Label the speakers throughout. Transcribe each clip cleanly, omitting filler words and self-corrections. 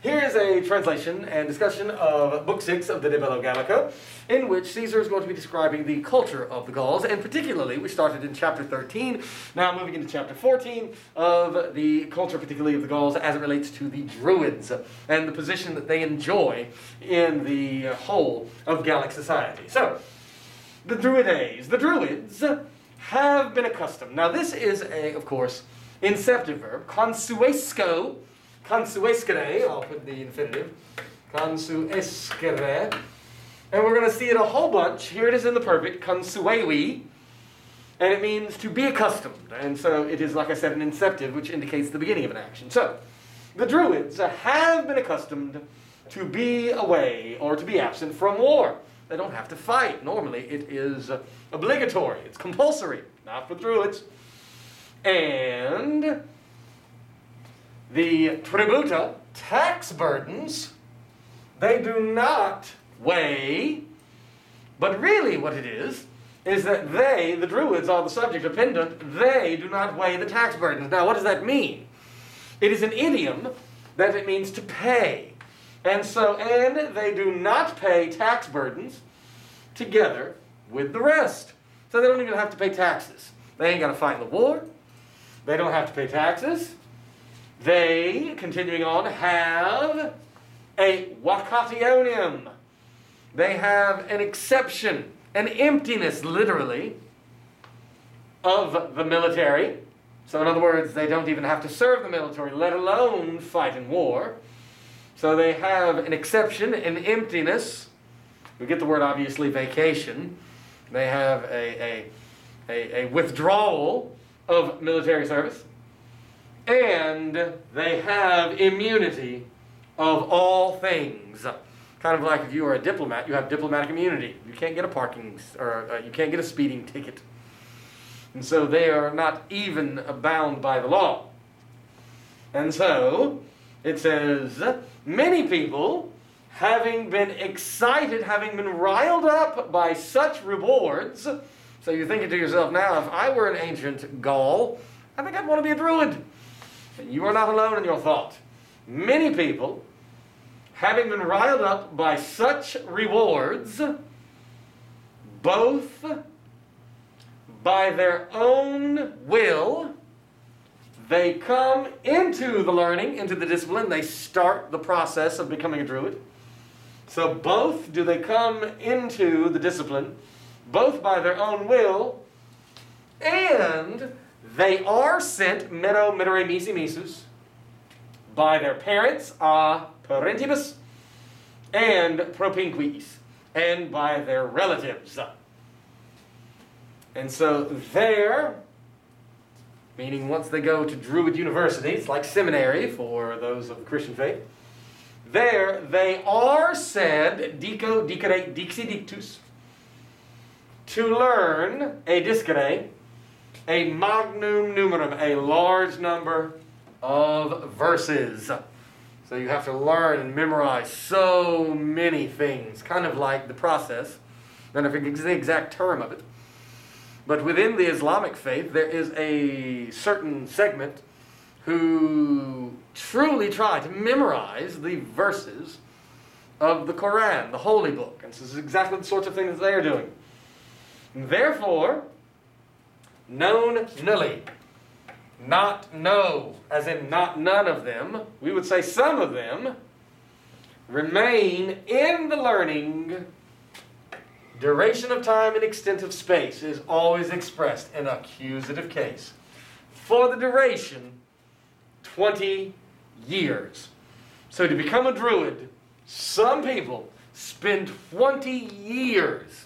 Speaker 1: Here is a translation and discussion of Book 6 of the De Bello Gallico, in which Caesar is going to be describing the culture of the Gauls, and particularly, we started in chapter 13, now moving into chapter 14, of the culture particularly of the Gauls as it relates to the Druids, and the position that they enjoy in the whole of Gallic society. So, the Druides. The Druids have been accustomed. Now this is of course, inceptive verb, consuesco, consuescere, I'll put the infinitive, consuescere, and we're going to see it a whole bunch. Here it is in the perfect, consuevi, and it means to be accustomed, and so it is, like I said, an inceptive, which indicates the beginning of an action. So, the Druids have been accustomed to be away, or to be absent from war. They don't have to fight. Normally, it is obligatory, it's compulsory, not for Druids. And the tributa, tax burdens, they do not weigh, but really what it is that they, the Druids, are the subject of pendant, they do not weigh the tax burdens. Now what does that mean? It is an idiom that it means to pay. And they do not pay tax burdens together with the rest. So they don't even have to pay taxes. They ain't got to fight in the war. They don't have to pay taxes. They, continuing on, have a vacationium. They have an exception, an emptiness, literally, of the military. So in other words, they don't even have to serve the military, let alone fight in war. So they have an exception, an emptiness. We get the word, obviously, vacation. They have a withdrawal of military service. And they have immunity of all things. Kind of like if you are a diplomat, you have diplomatic immunity. You can't get a you can't get a speeding ticket. And so they are not even bound by the law. And so it says, many people, having been excited, having been riled up by such rewards. So you're thinking to yourself, now, if I were an ancient Gaul, I think I'd want to be a Druid. And you are not alone in your thought. Many people, having been riled up by such rewards, both by their own will, they come into the learning, into the discipline, they start the process of becoming a Druid. So both do they come into the discipline, both by their own will, and they are sent, mero mittere misi misus, by their parents, a parentibus, and propinquis, and by their relatives. And so there, meaning once they go to Druid University, it's like seminary for those of the Christian faith, there they are said, dico, dicere, dixi dictus, to learn a discere, a magnum numerum, a large number of verses. So you have to learn and memorize so many things, kind of like the process. I don't know if it's the exact term of it. But within the Islamic faith, there is a certain segment who truly try to memorize the verses of the Quran, the holy book. And this is exactly the sorts of things they are doing. And therefore, known nulli, not no, as in not none of them, we would say some of them, remain in the learning. Duration of time and extent of space is always expressed in accusative case. For the duration, 20 years. So to become a Druid, some people spend 20 years.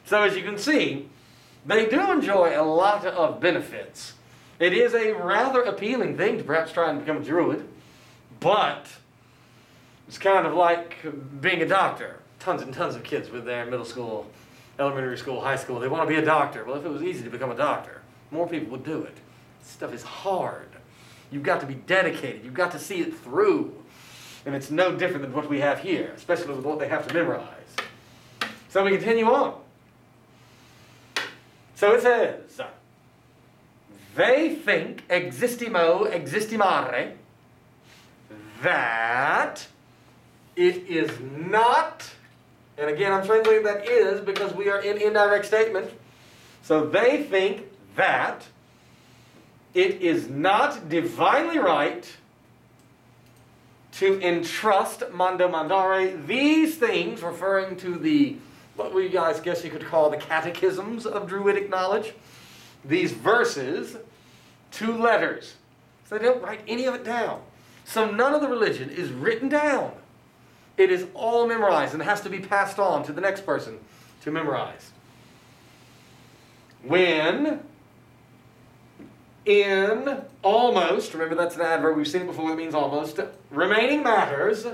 Speaker 1: So as you can see, they do enjoy a lot of benefits. It is a rather appealing thing to perhaps try and become a Druid, but it's kind of like being a doctor. Tons and tons of kids with their middle school, elementary school, high school, they want to be a doctor. Well, if it was easy to become a doctor, more people would do it. This stuff is hard. You've got to be dedicated. You've got to see it through. And it's no different than what we have here, especially with what they have to memorize. So we continue on. So it says, they think, existimo, existimare, that It is not, and again I'm translating that is because we are in indirect statement. So they think that it is not divinely right to entrust mando mandare these things, referring to the, what we guys guess you could call the catechisms of Druidic knowledge, these verses, to letters. So they don't write any of it down. So none of the religion is written down. It is all memorized and has to be passed on to the next person to memorize. When in almost, remember that's an adverb, we've seen it before, it means almost, remaining matters,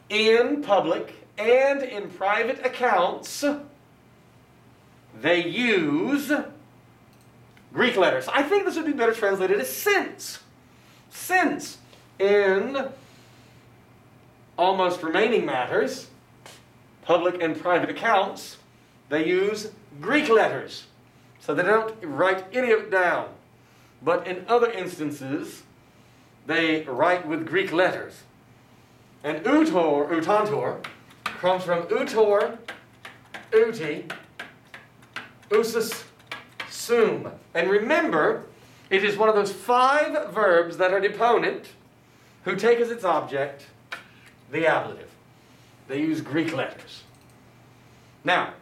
Speaker 1: in public and in private accounts, they use Greek letters. I think this would be better translated as since. Since in almost remaining matters, public and private accounts, they use Greek letters. So they don't write any of it down. But in other instances, they write with Greek letters. And utantor, comes from utor, uti, usus, sum. And remember, it is one of those 5 verbs that are deponent, who take as its object the ablative. They use Greek letters. Now,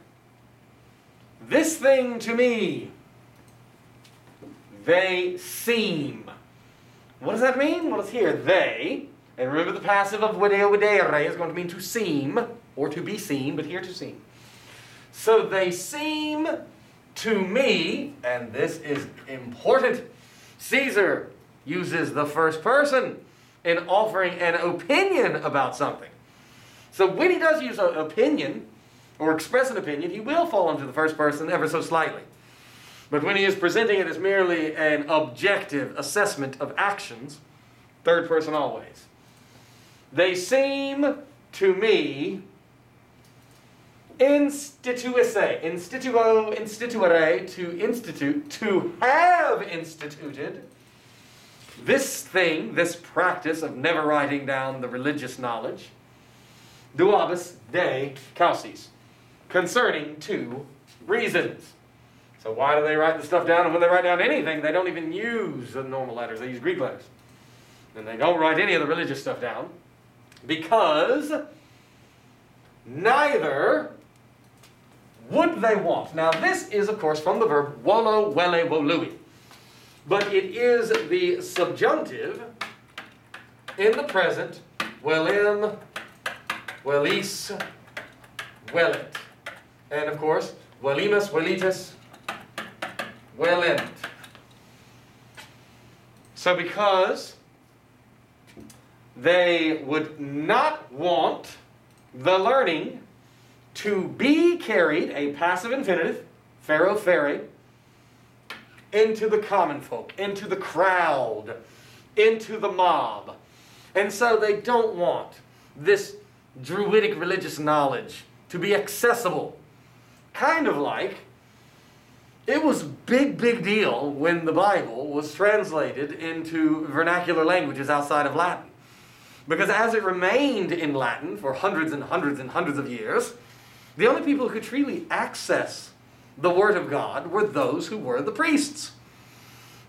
Speaker 1: this thing to me, they seem. What does that mean? Well, it's here. They, and remember the passive of video videre is going to mean to seem, or to be seen, but here to seem. So they seem to me, and this is important, Caesar uses the first person in offering an opinion about something. So when he does use an opinion, or express an opinion, he will fall into the first person ever so slightly. But when he is presenting it as merely an objective assessment of actions, third person always. They seem to me instituere, to institute, to have instituted this thing, this practice of never writing down the religious knowledge, duabus de causis, concerning 2 reasons. So why do they write the stuff down? And when they write down anything, they don't even use the normal letters. They use Greek letters. And they don't write any of the religious stuff down because neither would they want. Now this is, of course, from the verb volo, vele, volui. But it is the subjunctive in the present, velim, velis, velit. And of course, velimus, velitus, velent. So because they would not want the learning to be carried, a passive infinitive, pharaoh, fere, into the common folk, into the crowd, into the mob. And so they don't want this Druidic religious knowledge to be accessible. Kind of like, it was big deal when the Bible was translated into vernacular languages outside of Latin. Because as it remained in Latin for hundreds and hundreds and hundreds of years, the only people who could truly access the Word of God were those who were the priests.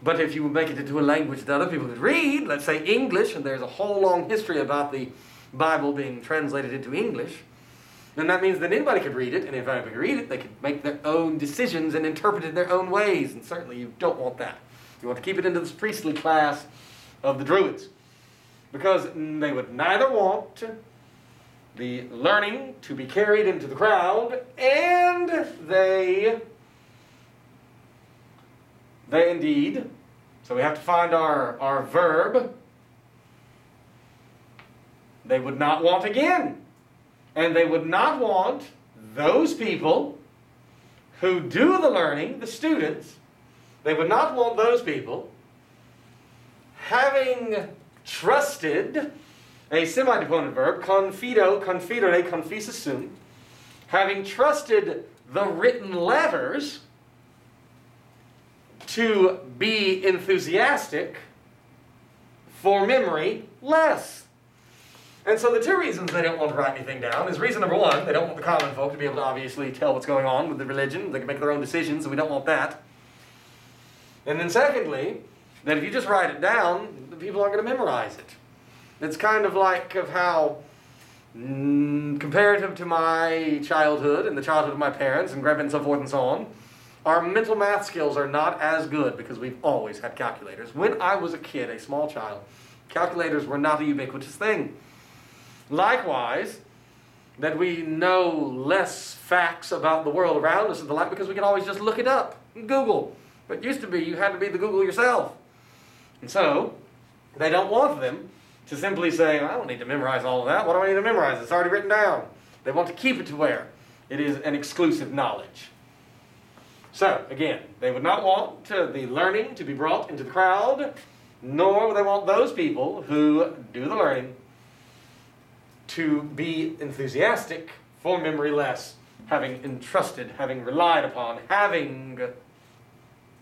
Speaker 1: But if you would make it into a language that other people could read, let's say English, and there's a whole long history about the Bible being translated into English, then that means that anybody could read it, and if anybody could read it, they could make their own decisions and interpret it in their own ways, and certainly you don't want that. You want to keep it into this priestly class of the Druids, because they would neither want the learning to be carried into the crowd, and they indeed, so we have to find our verb, they would not want again. And they would not want those people who do the learning, the students, they would not want those people having trusted, a semi-deponent verb, confido, confidere, confisa sum, having trusted the written letters to be enthusiastic for memory less. And so the two reasons they don't want to write anything down is reason number one, they don't want the common folk to be able to obviously tell what's going on with the religion. They can make their own decisions, so we don't want that. And then secondly, that if you just write it down, the people aren't going to memorize it. It's kind of like of how, comparative to my childhood and the childhood of my parents and grandparents and so forth and so on, our mental math skills are not as good because we've always had calculators. When I was a kid, a small child, calculators were not a ubiquitous thing. Likewise, that we know less facts about the world around us and the like because we can always just look it up and Google. But it used to be you had to be the Google yourself. And so, they don't want them to simply say, I don't need to memorize all of that. What do I need to memorize? It's already written down. They want to keep it to where it is an exclusive knowledge. So, again, they would not want the learning to be brought into the crowd, nor would they want those people who do the learning to be enthusiastic for memory less, having entrusted, having relied upon, having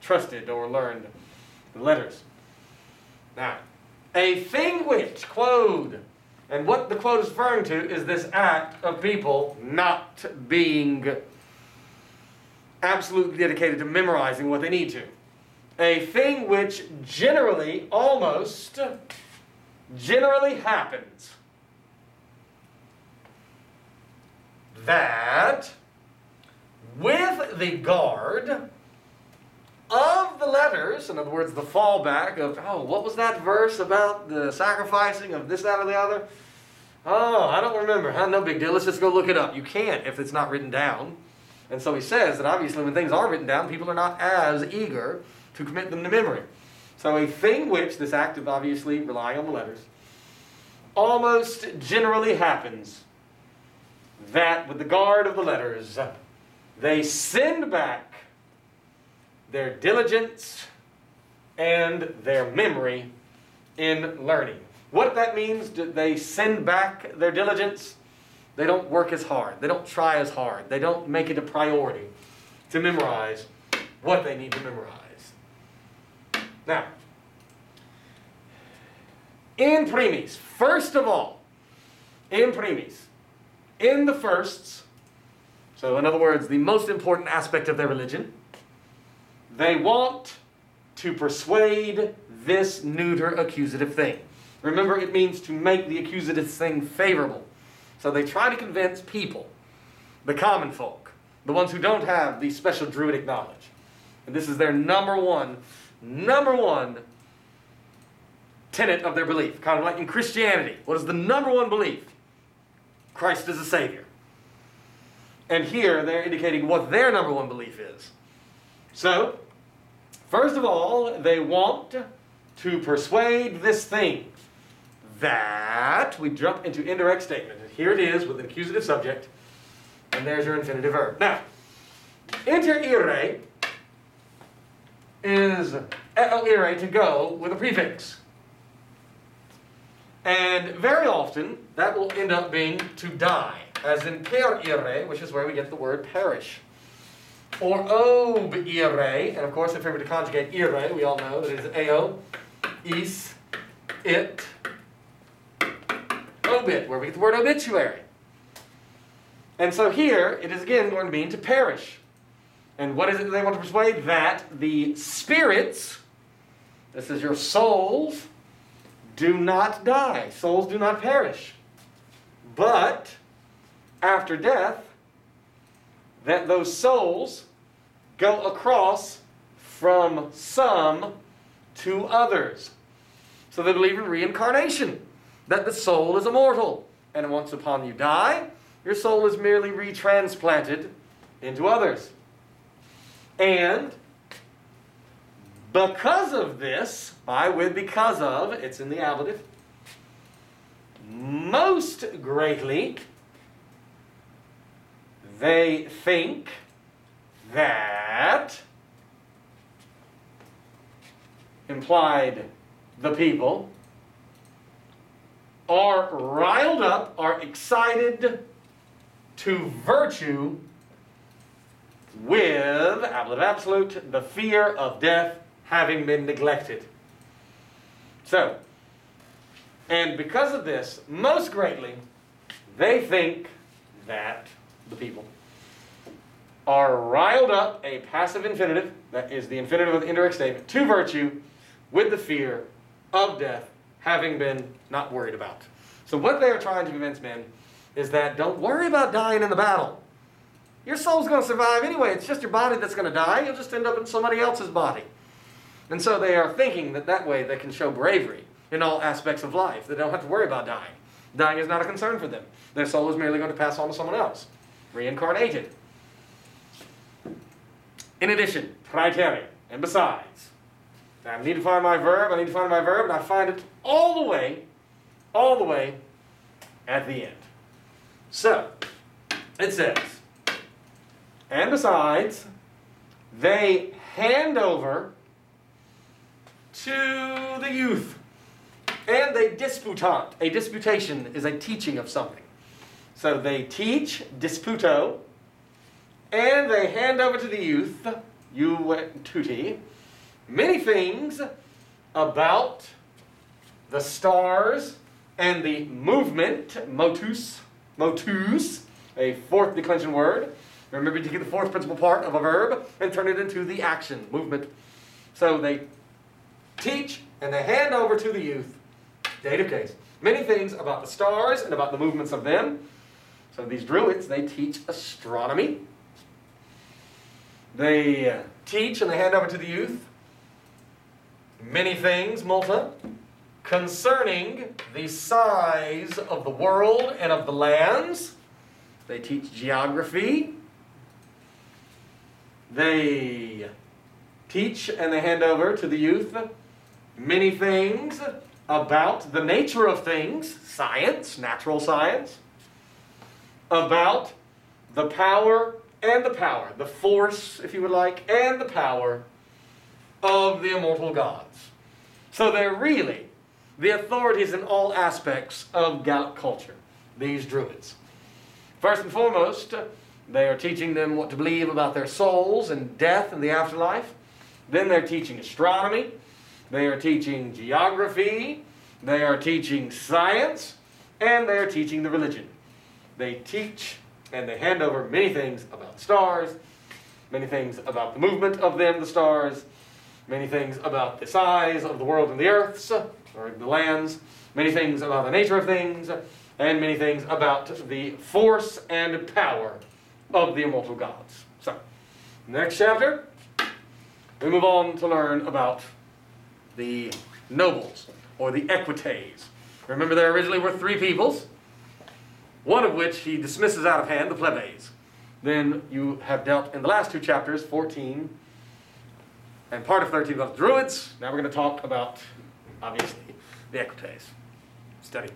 Speaker 1: trusted or learned the letters. Now, a thing which, quote, and what the quote is referring to is this act of people not being absolutely dedicated to memorizing what they need to. A thing which generally, almost, generally happens. That with the guard of the letters, in other words, the fallback of, what was that verse about the sacrificing of this, that, or the other? Oh, I don't remember. No big deal. Let's just go look it up. You can't if it's not written down. And so he says that obviously when things are written down, people are not as eager to commit them to memory. So a thing which, this act of obviously relying on the letters, almost generally happens that with the guard of the letters, they send back their diligence and their memory in learning. What that means, they send back their diligence. They don't work as hard. They don't try as hard. They don't make it a priority to memorize what they need to memorize. Now, in primis, first of all, in primis, in the firsts, so in other words, the most important aspect of their religion, they want to persuade this neuter accusative thing. Remember, it means to make the accusative thing favorable. So they try to convince people, the common folk, the ones who don't have the special Druidic knowledge. And this is their number one tenet of their belief. Kind of like in Christianity. What is the number one belief? Christ is a Savior. And here they're indicating what their number one belief is. So, first of all, they want to persuade this thing that, we jump into indirect statement. Here it is with an accusative subject, and there's your infinitive verb. Now, inter ire is ire to go with a prefix. And very often, that will end up being to die, as in per ire, which is where we get the word perish. Or ob ire, and of course, if we were to conjugate ire, we all know that it is eo, is, it, obit, where we get the word obituary. And so here, it is again going to mean to perish. And what is it that they want to persuade? That the spirits, this is your souls, do not die. Souls do not perish. But, after death, that those souls go across from some to others. So they believe in reincarnation, that the soul is immortal, and once upon you die, your soul is merely retransplanted into others. And because of this, because of, it's in the ablative, most greatly, they think that, implied the people, are riled up, are excited to virtue with, ablative absolute, the fear of death having been neglected. So, And because of this, most greatly, they think that the people are riled up, a passive infinitive, that is the infinitive of the indirect statement, to virtue with the fear of death having been not worried about. So what they are trying to convince men is that don't worry about dying in the battle. Your soul's going to survive anyway. It's just your body that's going to die. You'll just end up in somebody else's body. And so they are thinking that that way they can show bravery in all aspects of life. They don't have to worry about dying. Dying is not a concern for them. Their soul is merely going to pass on to someone else, reincarnated. In addition, praeterea, and besides. Now, I need to find my verb, and I find it all the way at the end. So, it says, and besides, they hand over to the youth, and they disputant. A disputation is a teaching of something. So they teach, disputo, and they hand over to the youth, tuti, many things about the stars and the movement, motus, a fourth declension word. Remember to get the fourth principal part of a verb and turn it into the action, movement. So they teach and they hand over to the youth, dative case, many things about the stars and about the movements of them. So these Druids, they teach astronomy. They teach and they hand over to the youth many things, multa, concerning the size of the world and of the lands. They teach geography. They teach and they hand over to the youth many things about the nature of things, science, natural science, about the power, the force, if you would like, and the power of the immortal gods. So they're really the authorities in all aspects of Gallic culture, these Druids. First and foremost, they are teaching them what to believe about their souls and death and the afterlife. Then they're teaching astronomy. They are teaching geography. They are teaching science. And they are teaching the religion. They teach and they hand over many things about the stars, many things about the movement of them, the stars, many things about the size of the world and the earths, or the lands, many things about the nature of things, and many things about the force and power of the immortal gods. So, next chapter, we move on to learn about the nobles, or the equites. Remember, there originally were three peoples, one of which he dismisses out of hand, the plebes. Then you have dealt in the last two chapters, 14 and part of 13, about the Druids. Now we're going to talk about, obviously, the equites. Study.